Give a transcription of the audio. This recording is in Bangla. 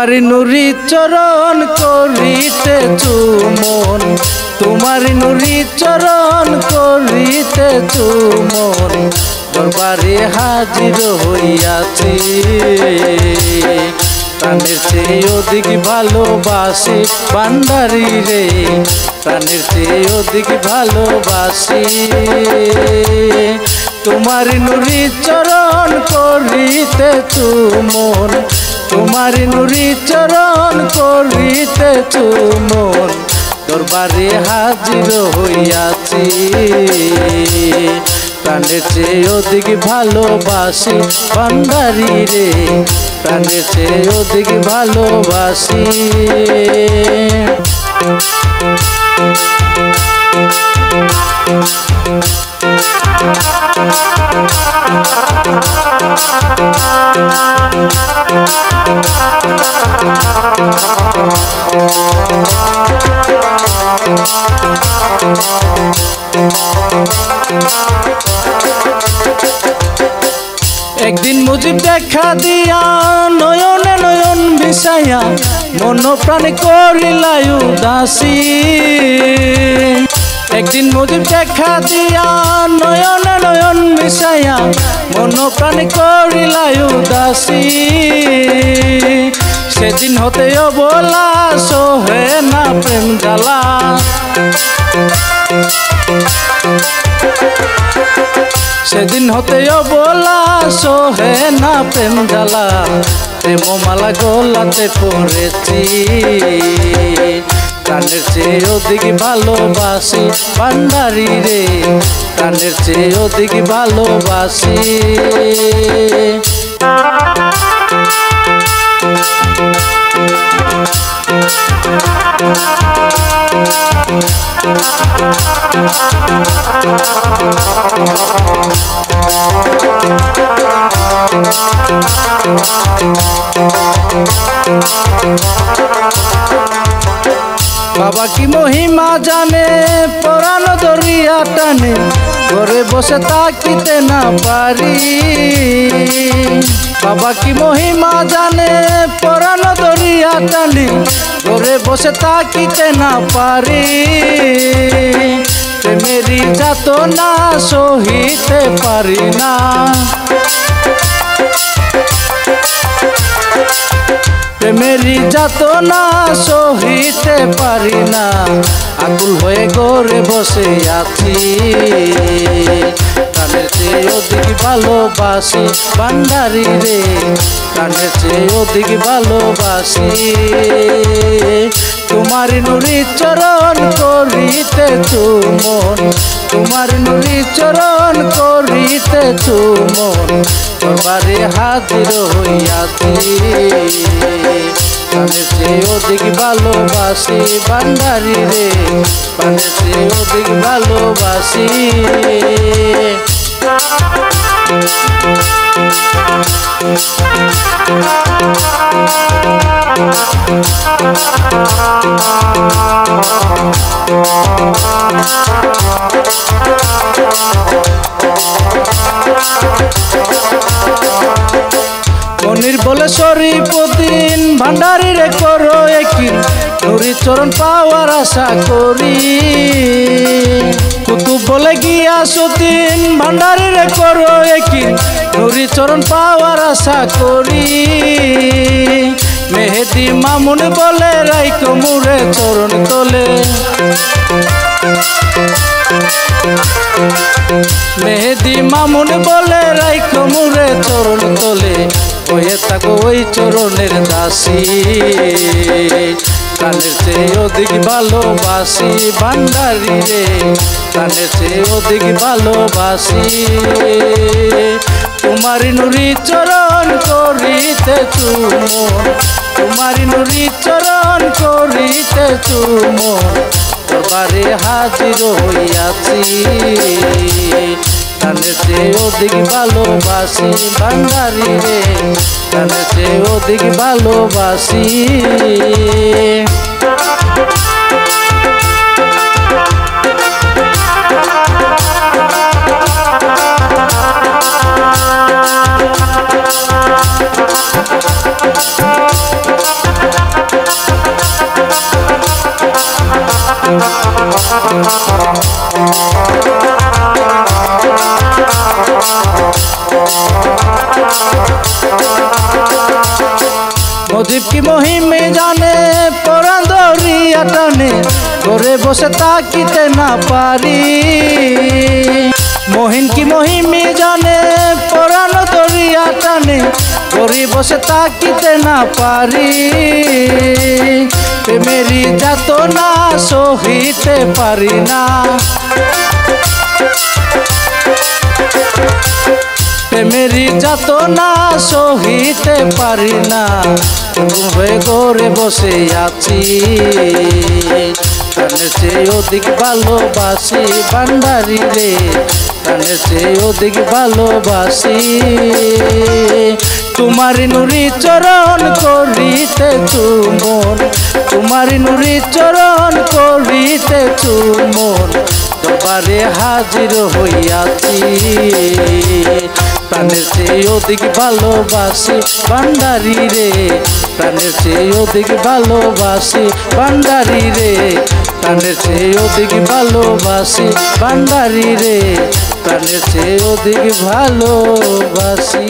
তোমারি নুরি চরণ করিতে চুমন, তোমারি নুরি চরণ করিতে চুমন, দরবারে হাজির হইয়াছি। প্রাণের চেয়ে অধিক ভালোবাসি ভান্ডারী রে, প্রাণের চেয়ে অধিক ভালোবাসি। তোমারি নুরি চরণ করিতে চুমন, তোমারি নুরি চরণ করিতে চুমন, দরবারে হাজির হইয়াছি। প্রাণের চেয়ে অধিক ভালোবাসি ভান্ডারী রে, প্রাণের চেয়ে অধিক ভালোবাসি। একদিন মুজিব দেখা দিয়া নয়নে নয়ন ভিসাইয়া, মন প্রাণ করিলাই উদাসী। একদিন মুজিব দেখা দিয়া নয়নে নয়ন ভিসাইয়া, মন প্রাণ করিলাই উদাসী। সেদিন হতে অবলা সোহে না প্রেম জ্বালা, সেদিন হতে অবলা সোহে না প্রেম জ্বালা, প্রেম মালা গলাতে পড়েছি। প্রাণের চেয়ে অধিক ভালোবাসি ভান্ডারী রে, প্রাণের চেয়ে অধিক ভালোবাসি। বাবা কি মহিমা জানে পরাণ দরিয়া টানে, ঘরে বসে তাকিতে না পারি। বাবা কি মহিমা জানে পরাণ দরিয়া টানে, ঘরে বসে তাকিতে না পারি। প্রেমেরই যাতনা সহিতে পারি না, প্রেমেরই যাতনা সহিতে পারি না, আকুল হয়ে ঘরে বসে আছি। প্রাণের চেয়ে অধিক ভালোবাসি ভান্ডারী রে, প্রাণের চেয়ে অধিক ভালোবাসি। তোমারি নুরি চরণ করিতে চুমন, তোমারি নুরি চরণ করিতে চুমন, দরবারে হাজির হইয়াছি। প্রাণের চেয়ে অধিক ভালোবাসি ভান্ডারী রে, প্রাণের চেয়ে অধিক ভালোবাসি। মনির বলে শরীফুদ্দিন ভান্ডারী রে করো একিন, নুরি চরণ পাওয়ার আশা করি। কুতুব বলে গিয়াসউদ্দিন ভান্ডারী রে করো একিন, নুরি চরণ পাওয়ার আশা করি। মেহেদি মামুন বলে রাইখো মুরে চরণ তোলে, মেহেদি মামুন বলে রাইখো মুরে চরণ তোলে, হয়ে থাকো ওই চরণের দাসী। প্রাণের চেয়ে অধিক ভালোবাসি ভান্ডারী রে, প্রাণের চেয়ে অধিক ভালোবাসি। তোমারি নুরি চরণ করিতে চুমন, তোমারি নুরি চরণ করিতে চুমন, দরবারে হাজির হইয়াছি। প্রাণের চেয়ে অধিক ভালোবাসি ভান্ডারী রে, প্রাণের চেয়ে অধিক ভালোবাসি। মহিমে জানে পরাণ ধরিয়া টানে ঘরে বসে তাকিতে না পারি। মহিন কি মহিমে জানে পরাণ ধরিয়া টানে ঘরে বসে তাকিতে না পারি। প্রেমেরই যাতনা সহিতে পারি না, প্রেমেরই যাতনা সহিতে পারি না। হয়ে ঘরে বসে আছি প্রাণের চেয়ে অধিক ভালোবাসি ভান্ডারি রে, প্রাণের চেয়ে অধিক ভালোবাসি। তোমারি নুরি চরণ করিতে চুমন, তোমারি নুরি চরণ করিতে চুমন দরবারে হাজির হইয়াছি। প্রাণের চেয়ে অধিক ভালোবাসি ভান্ডারি রে, প্রাণের চেয়ে অধিক ভালোবাসি ভান্ডারি রে, প্রাণের চেয়ে অধিক ভালোবাসি ভান্ডারি রে, প্রাণের চেয়ে অধিক ভালোবাসি।